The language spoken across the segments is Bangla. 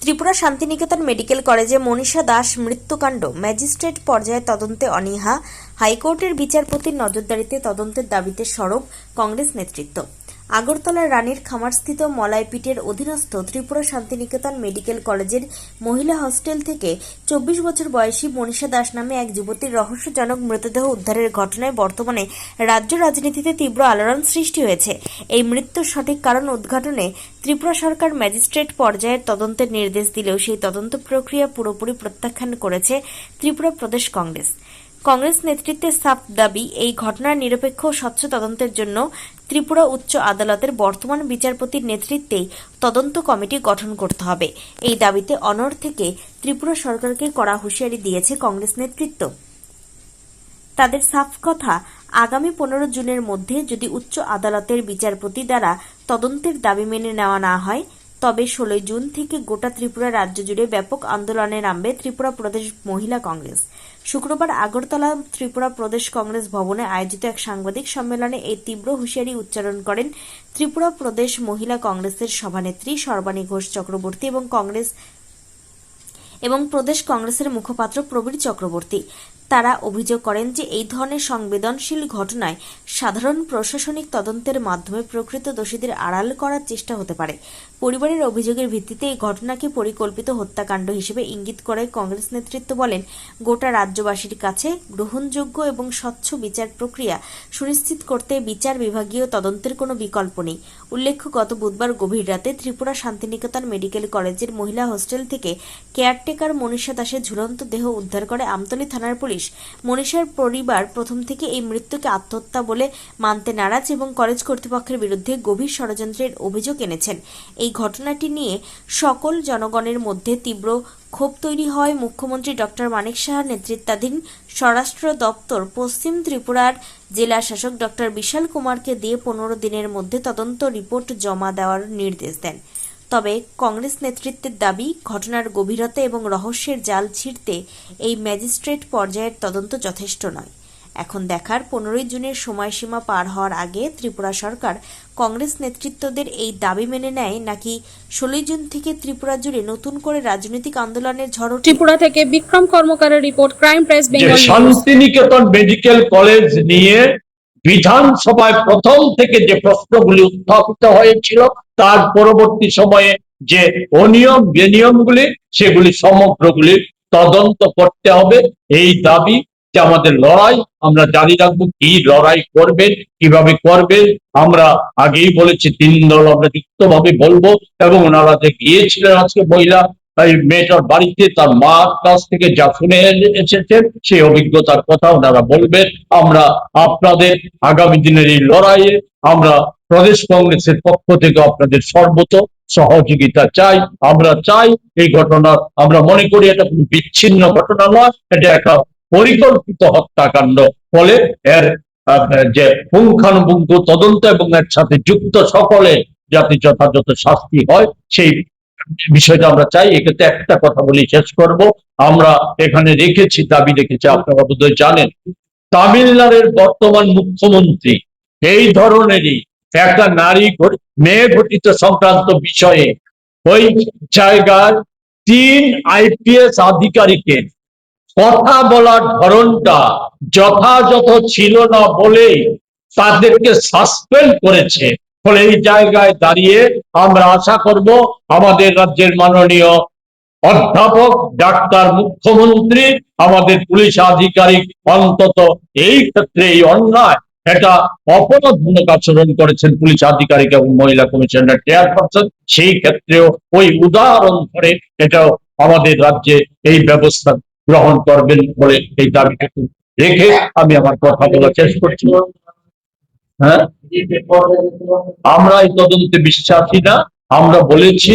ত্রিপুরা শান্তিনিকেতন মেডিকেল কলেজে মনীষা দাস মৃত্যুকাণ্ড ম্যাজিস্ট্রেট পর্যায়ে তদন্তে অনীহা, হাইকোর্টের বিচারপতির নজরদারিতে তদন্তের দাবিতে সরব কংগ্রেস নেতৃত্ব। আগরতলার রানীর খামারস্থিত মলাইপিটের অধীনস্থ ত্রিপুরা শান্তিনিকেতন মেডিকেল কলেজের মহিলা হস্টেল থেকে 24 বছর বয়সী মনীষা দাস নামে এক যুবতীর রহস্যজনক মৃতদেহ উদ্ধারের ঘটনায় বর্তমানে রাজ্য রাজনীতিতে তীব্র আলোড়ন সৃষ্টি হয়েছে। এই মৃত্যুর সঠিক কারণ উদ্ঘাটনে ত্রিপুরা সরকার ম্যাজিস্ট্রেট পর্যায়ের তদন্তের নির্দেশ দিলেও সেই তদন্ত প্রক্রিয়া পুরোপুরি প্রত্যাখ্যান করেছে ত্রিপুরা প্রদেশ কংগ্রেস। কংগ্রেস নেতৃত্বের সাফ দাবি, এই ঘটনার নিরপেক্ষ ও স্বচ্ছ তদন্তের জন্য ত্রিপুরা উচ্চ আদালতের বর্তমান বিচারপতির নেতৃত্বেই তদন্ত কমিটি গঠন করতে হবে। এই দাবিতে অনড় থেকে ত্রিপুরা সরকারকে কড়া হুঁশিয়ারি দিয়েছে কংগ্রেস নেতৃত্ব। তাদের সাফ কথা, আগামী 15 জুনের মধ্যে যদি উচ্চ আদালতের বিচারপতি দ্বারা তদন্তের দাবি মেনে নেওয়া না হয়, তবে 16 জুন থেকে গোটা ত্রিপুরা রাজ্য জুড়ে ব্যাপক আন্দোলনে নামবে ত্রিপুরা প্রদেশ মহিলা কংগ্রেস। শুক্রবার আগরতলা ত্রিপুরা প্রদেশ কংগ্রেস ভবনে আয়োজিত এক সাংবাদিক সম্মেলনে এই তীব্র হুঁশিয়ারি উচ্চারণ করেন ত্রিপুরা প্রদেশ মহিলা কংগ্রেসের সভানেত্রী সর্বাণী ঘোষ চক্রবর্তী এবং প্রদেশ কংগ্রেসের মুখপাত্র প্রবীর চক্রবর্তী। তারা অভিযোগ করেন যে এই ধরনের সংবেদনশীল ঘটনায় সাধারণ প্রশাসনিক তদন্তের মাধ্যমে প্রকৃত দোষীদের আড়াল করার চেষ্টা হতে পারে। পরিবারের অভিযোগের ভিত্তিতে এই ঘটনাকে পরিকল্পিত হত্যাকাণ্ড হিসেবে ইঙ্গিত করে কংগ্রেস নেতৃত্ব বলেন, গোটা রাজ্যবাসীর কাছে গ্রহণযোগ্য এবং স্বচ্ছ বিচার প্রক্রিয়া সুনিশ্চিত করতে বিচার বিভাগীয় তদন্তের কোনো বিকল্প নেই। উল্লেখ্য, গত বুধবার গভীর রাতে ত্রিপুরা শান্তিনিকেতন মেডিকেল কলেজের মহিলা হোস্টেল থেকে কেয়ারটেকার মনীষা দাসের ঝুলন্ত দেহ উদ্ধার করে আমতলী থানার পুলিশ। মনীষার পরিবার প্রথম থেকে এই মৃত্যুকে আত্মহত্যা বলে মানতে নারাজ এবং কলেজ কর্তৃপক্ষের বিরুদ্ধে গভীর ষড়যন্ত্রের অভিযোগ এনেছেন। এই ঘটনাটি নিয়ে সকল জনগণের মধ্যে তীব্র ক্ষোভ তৈরি হয়। মুখ্যমন্ত্রী ডক্টর মানিক সাহার নেতৃত্বাধীন স্বরাষ্ট্র দপ্তর পশ্চিম ত্রিপুরার জেলা শাসক ডক্টর বিশাল কুমারকে দিয়ে 15 দিনের মধ্যে তদন্ত রিপোর্ট জমা দেওয়ার নির্দেশ দেন। তবে কংগ্রেস নেতৃত্বের দাবি, ঘটনার গভীরতা এবং রহস্যের জাল ছিঁড়তে এই ম্যাজিস্ট্রেট পর্যায়ের তদন্ত যথেষ্ট নয়। এখন দেখার 15 জুনের সময়সীমা পার হওয়ার আগে ত্রিপুরা সরকার কংগ্রেস নেতৃত্বদের এই দাবি মেনে নেয় নাকি 16 জুন থেকে ত্রিপুরা জুড়ে নতুন করে রাজনৈতিক আন্দোলনের ঝড়। ত্রিপুরা থেকে বিক্রম কর্মকারের report, crime press Bengal. Santiniketan medical college নিয়ে বিধানসভায় প্রথম থেকে যে প্রশ্নগুলি উত্থাপিত হয়েছিল, তার পরবর্তী সময়ে যে অনিয়ম বেনিয়মগুলি, সেগুলি সমগ্রগুলি তদন্ত করতে হবে। এই দাবি যে আমাদের লড়াই, আমরা জারি রাখবো। কি লড়াই করবেন, কিভাবে করবেন, আমরা আগেই বলেছি 3 দল আমরা যুক্তভাবে বলবো। এবং ওনারা যে গিয়েছিলেন আজকে মহিলা এই মেয়েটার বাড়িতে, তার মার কাছ থেকে যা শুনে এসেছেন সেই অভিজ্ঞতার কথা ওনারা বলবেন। আমরা আপনাদের আগামী দিনের এই লড়াইয়ে আমরা প্রদেশ কংগ্রেসের পক্ষ থেকে আপনাদের সর্বত সহযোগিতা চাই। আমরা চাই এই ঘটনা, আমরা মনে করি এটা কোনো বিচ্ছিন্ন ঘটনা নয়, এটা একটা পরিকল্পিত হত্যাকাণ্ড। ফলে এর যে পুঙ্খানুপুঙ্খ তদন্ত এবং এর সাথে যুক্ত সকলে যাতে যথাযথ শাস্তি হয়, সেই বিষয়টা আমরা চাই। এক্ষেত্রে একটা কথা বলি শেষ করব। আমরা এখানে রেখেছি, দাবি রেখেছি, আপনারা বোধহয় জানেন, তামিলনাড়ুর বর্তমান মুখ্যমন্ত্রী এই ধরনেরই একটা মেয়ে ঘটিত সংক্রান্ত বিষয়ে ওই জায়গায় 3 IPS আধিকারিকের কথা বলার ধরনটা যথাযথ ছিল না বলেই তাদেরকে সাসপেন্ড করেছে। ফলে এই জায়গায় দাঁড়িয়ে আমরা আশা করব আমাদের রাজ্যের মাননীয় অধ্যাপক ডাক্তার মুখ্যমন্ত্রী, আমাদের পুলিশ আধিকারিক অন্তত এই ক্ষেত্রে এই অন্যায়, এটা অপরাধমূলক আচরণ করেছেন পুলিশ আধিকারিক এবং মহিলা কমিশনের চেয়ারপারসন, সেই ক্ষেত্রেও ওই উদাহরণ ধরে এটাও আমাদের রাজ্যে এই ব্যবস্থা গ্রহণ করবেন বলে এই দাবিটাকে রেখে আমি আমার কথা বলা শেষ করছি। হ্যাঁ, আমরা এই তদন্তে বিশ্বাসী না। আমরা বলেছি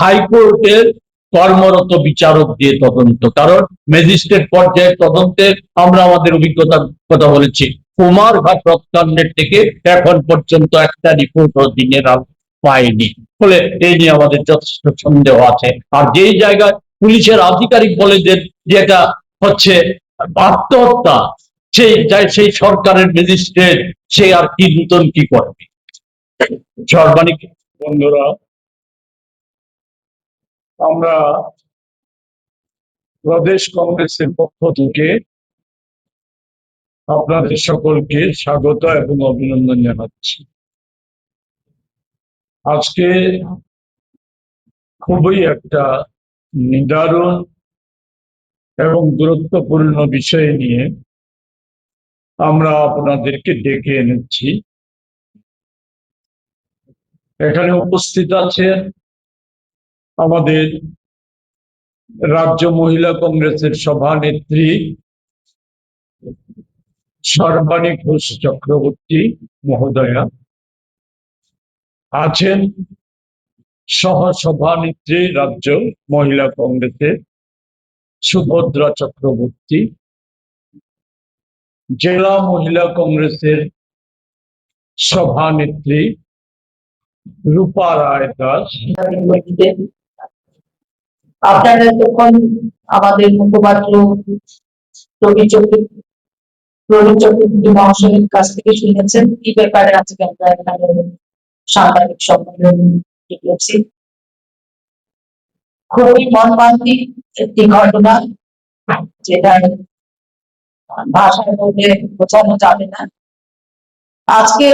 হাইকোর্টের কর্মরত বিচারক দিয়ে তদন্ত, কারণ ম্যাজিস্ট্রেট পর্যায়ের তদন্তে আমরা আমাদের অভিজ্ঞতার কথা বলেছি। কুমারঘাট হত্যাকাণ্ডের থেকে এখন পর্যন্ত একটা রিপোর্টও দিনের পায়নি। ফলে এই নিয়ে আমাদের যথেষ্ট সন্দেহ আছে। আর যেই জায়গায় পুলিশের আধিকারিক বলে যে এটা হচ্ছে আত্মহত্যা, সেই সরকারের ম্যাজিস্ট্রেট সে আর কি নতুন কি করবে? সর্বাণিক বন্ধুরা, আমরা প্রদেশ কংগ্রেসের পক্ষ থেকে আপনাদের সকলকে স্বাগত এবং অভিনন্দন জানাচ্ছি। আজকে খুবই একটা নিদারুণ এবং গুরুত্বপূর্ণ বিষয় নিয়ে আমরা আপনাদেরকে ডেকে এনেছি। এখানে উপস্থিত আছেন আমাদের রাজ্য মহিলা কংগ্রেসের সভানেত্রী সর্বাণী ঘোষ চক্রবর্তী মহোদয়া, আছেন সহসভানেত্রী রাজ্য মহিলা কংগ্রেসের সুভদ্রা চক্রবর্তী, জেলা মহিলা কংগ্রেসের সভানেত্রী রূপা রায় দাস। আপনারা তখন আমাদের মুখপাত্র প্রবীর চক্রবর্তী মহাশয়ের কাছ থেকে শুনেছেন কি ব্যাপারে আজকে আমরা এখানে সাংবাদিক সম্মেলন ডেকেছি। খুবই মর্মান্তিক একটি ঘটনা, যেটা ভাষায় বলে বোঝানো যাবে না। আজকে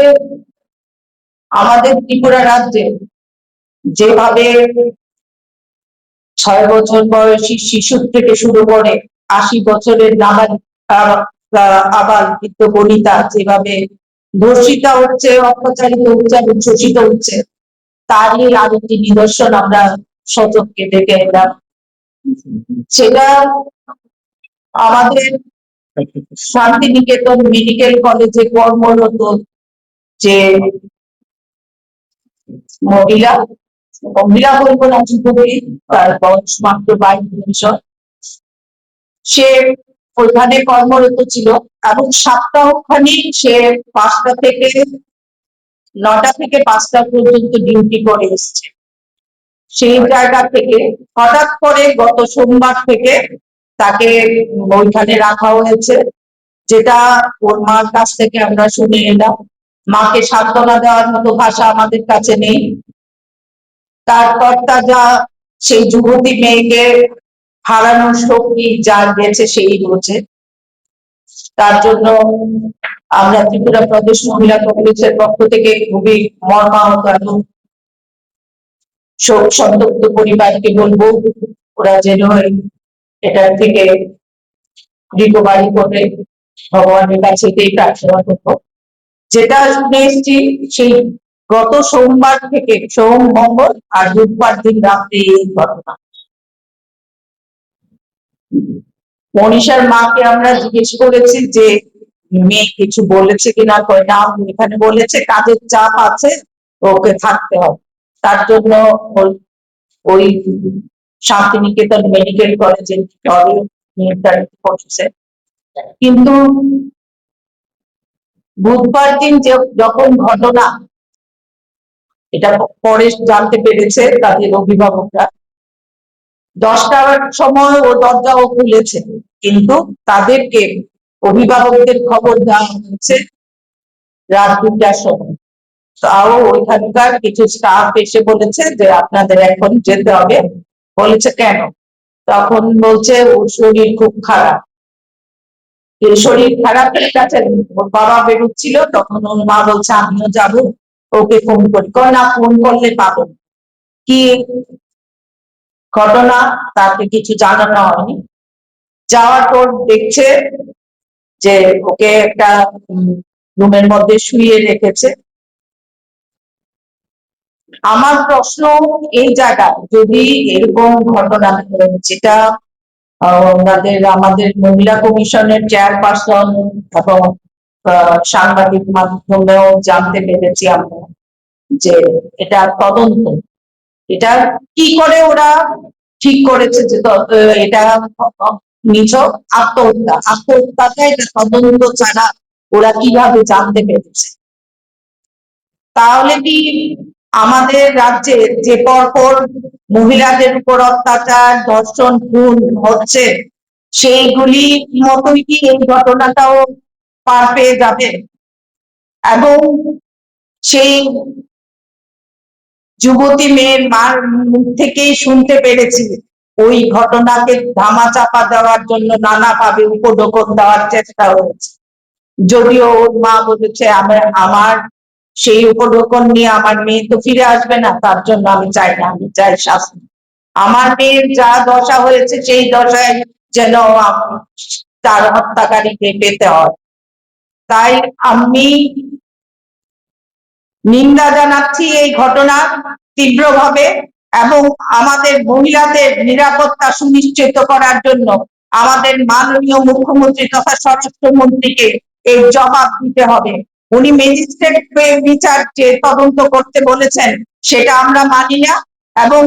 আমাদের ত্রিপুরা রাজ্যে যেভাবে 6 বছর বয়সী শিশুর থেকে শুরু করে 80 বছরের আবার বৃদ্ধ বনিতা যেভাবে ধর্ষিতা হচ্ছে, অত্যাচারিত হচ্ছে এবং শোষিত হচ্ছে, তারই আরেকটি নিদর্শন আমরা সচক্ষে দেখে এলাম। সেটা আমাদের শান্তিনিকেতন মেডিকেল কলেজে কর্মরত যে মহিলা বলবো না, যুবতী, তার বয়স মাত্র 22 বছর। সে ওইখানে কর্মরত ছিল এবং সপ্তাহখানি সে 5টা থেকে 9টা থেকে 5টা পর্যন্ত ডিউটি করে এসছে। সেই জায়গা থেকে হঠাৎ করে গত সোমবার থেকে তাকে ওইখানে রাখা হয়েছে, যেটা ওর মার কাছ থেকে আমরা শুনে এলাম। মাকে সান্ত্বনা দেওয়ার মতো ভাষা আমাদের কাছে নেই। তারপর যা সেই যুবতী মেয়েকে হারানোর শক্তি যার গেছে সেই বোঝে। তার জন্য আমরা ত্রিপুরা প্রদেশ মহিলা কংগ্রেসের পক্ষ থেকে খুবই মর্মাহত এবং শোক সন্তপ্ত পরিবারকে বলবো ওরা যেন এটা থেকে রিকভারি করে ভগবানের কাছে এটাই প্রার্থনা করবো। যেটা শুনে এসছি সেই গত সোমবার থেকে সোম, মঙ্গল আর বুধবার দিন রাত্রে এই ঘটনা। মনীষার মাকে আমরা জিজ্ঞেস করেছি যে মেয়ে কিছু বলেছে কিনা, না এখানে বলেছে কাজের চাপ আছে, ওকে থাকতে হবে। তার জন্য ওই শান্তিনিকেতন মেডিকেল কলেজে নির্ধারিত করছে। কিন্তু বুধবার দিন যখন ঘটনা, এটা পরে জানতে পেরেছে তাদের অভিভাবকরা, 10টার সময় ও দরজাও খুলেছে, কিন্তু তাদেরকে অভিভাবকদের খবর দেওয়া হয়েছে রাত 2টার সময়। তাও ওইখানকার কিছু স্টাফ এসে বলেছে যে আপনাদের এখন যেতে হবে। বলেছে কেন? তখন বলছে ওর শরীর খুব খারাপ। শরীর খারাপের কাছে ওর বাবা বেরোচ্ছিল, তখন ওর মা বলছে আমিও যাবো, ওকে ফোন করি। না, ফোন করলে পাবো। কি ঘটনা তাকে কিছু জানানো হয়নি। যাওয়ার পর দেখছে যে ওকে একটা রুমের মধ্যে শুইয়ে রেখেছে। আমার প্রশ্ন এই জায়গায়, যদি এরকম ঘটনা, যেটা আমাদের মহিলা কমিশনের চেয়ারপারসন এবং সাংবাদিক মাধ্যমেও জানতে পেরেছি আমরা, যে এটা তদন্ত, এটা কি করে ওরা ঠিক করেছে যে এটা নিছক আত্মহত্যাটা এটা তদন্ত ছাড়া ওরা কিভাবে জানতে পেরেছে? তাহলে কি আমাদের রাজ্যে যে পরপর মহিলাদের উপর অত্যাচার, ধর্ষণ, খুন হচ্ছে, সেইগুলি মতোই কি এই ঘটনাটাও পার পেয়ে যাবে? এবং সেই যুবতী মেয়ের মার মুখ থেকেই শুনতে পেরেছি ওই ঘটনাকে ধামাচাপা দেওয়ার জন্য নানাভাবে উপঢৌকন দেওয়ার চেষ্টা হয়েছে। যদিও ওর মা বলেছে আমার সেই উপঢৌকন নিয়ে আমার মেয়ে তো ফিরে আসবে না, তার জন্য আমি চাই না, আমি চাই শাস্তি। আমার মেয়ের যা দশা হয়েছে সেই দশায় যেন তার হত্যাকারীকে পেতে হয়। তাই আমি নিন্দা জানাচ্ছি এই ঘটনা তীব্রভাবে, এবং আমাদের মহিলাদের নিরাপত্তা সুনিশ্চিত করার জন্য আমাদের মাননীয় মুখ্যমন্ত্রী তথা স্বরাষ্ট্রমন্ত্রীকে এর জবাব দিতে হবে। উনি ম্যাজিস্ট্রেট বিচার যে তদন্ত করতে বলেছেন সেটা আমরা মানি না, এবং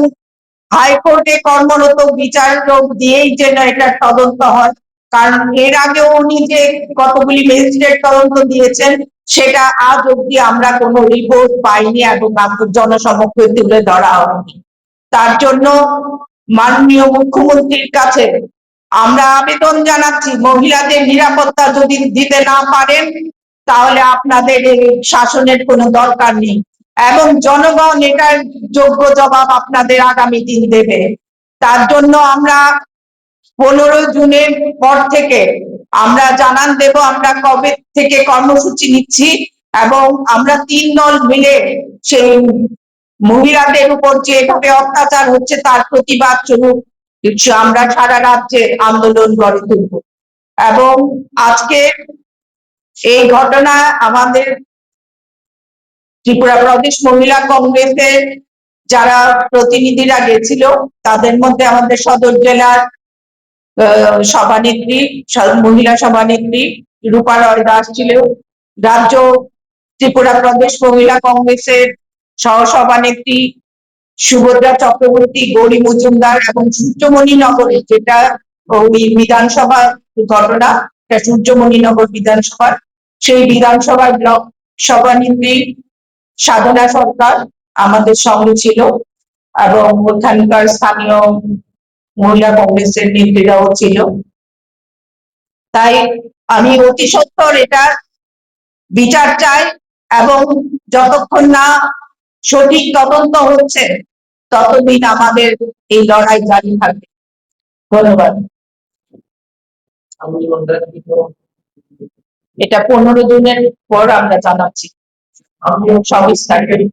হাইকোর্টে কর্মরত বিচারক দিয়েই যেন এটা তদন্ত হয়। কারণ এর আগেও উনি যে কতগুলি ম্যাজিস্ট্রেট তদন্ত দিয়েছেন সেটা আজ অব্দি আমরা কোনো রিপোর্ট পাইনি এবং জনসমক্ষে তুলে ধরা হয়নি। তার জন্য মাননীয় মুখ্যমন্ত্রীর কাছে আমরা আবেদন জানাচ্ছি, মহিলাদের নিরাপত্তা যদি দিতে না পারেন তাহলে আপনাদের এই শাসনের কোনো দরকার নেই, এবং জনগণ এটার যোগ্য জবাব আপনাদের আগামী দিন দেবে। তার জন্য আমরা 15 জুনের পর থেকে আমরা জানান দেব আমরা কবে থেকে কর্মসূচি নিচ্ছি, এবং আমরা 3 দল মিলে সেই মহিলাদের উপর যেভাবে অত্যাচার হচ্ছে তার প্রতিবাদ স্বরূপ আমরা সারা রাজ্যে আন্দোলন গড়ে তুলব। এবং আজকে এই ঘটনা আমাদের ত্রিপুরা প্রদেশ মহিলা কংগ্রেসের যারা প্রতিনিধিরা গেছিল তাদের মধ্যে আমাদের সদর জেলার সভানেত্রী, মহিলা সভানেত্রী রূপা রয় দাস ছিল, রাজ্য ত্রিপুরা প্রদেশ মহিলা কংগ্রেসের সহসভানেত্রী সুভদ্রা চক্রবর্তী, গৌরী মজুমদার, এবং সূর্যমণিনগরে যেটা ওই বিধানসভা ঘটনা, সূর্যমণিনগর বিধানসভার সেই বিধানসভার ব্লক সভানেত্রী সাধনা সরকার আমাদের সঙ্গে ছিল, এবং ওখানকার স্থানীয় মহিলা কংগ্রেসের নেত্রীরাও ছিল। তাই আমি অতি সত্বর এটা বিচার চাই, এবং যতক্ষণ না সঠিক তদন্ত হচ্ছে ততদিন আমাদের এই লড়াই জারি থাকবে। ধন্যবাদ। এটা 15 জনের পর আমরা জানাচ্ছি সবিস্তারে।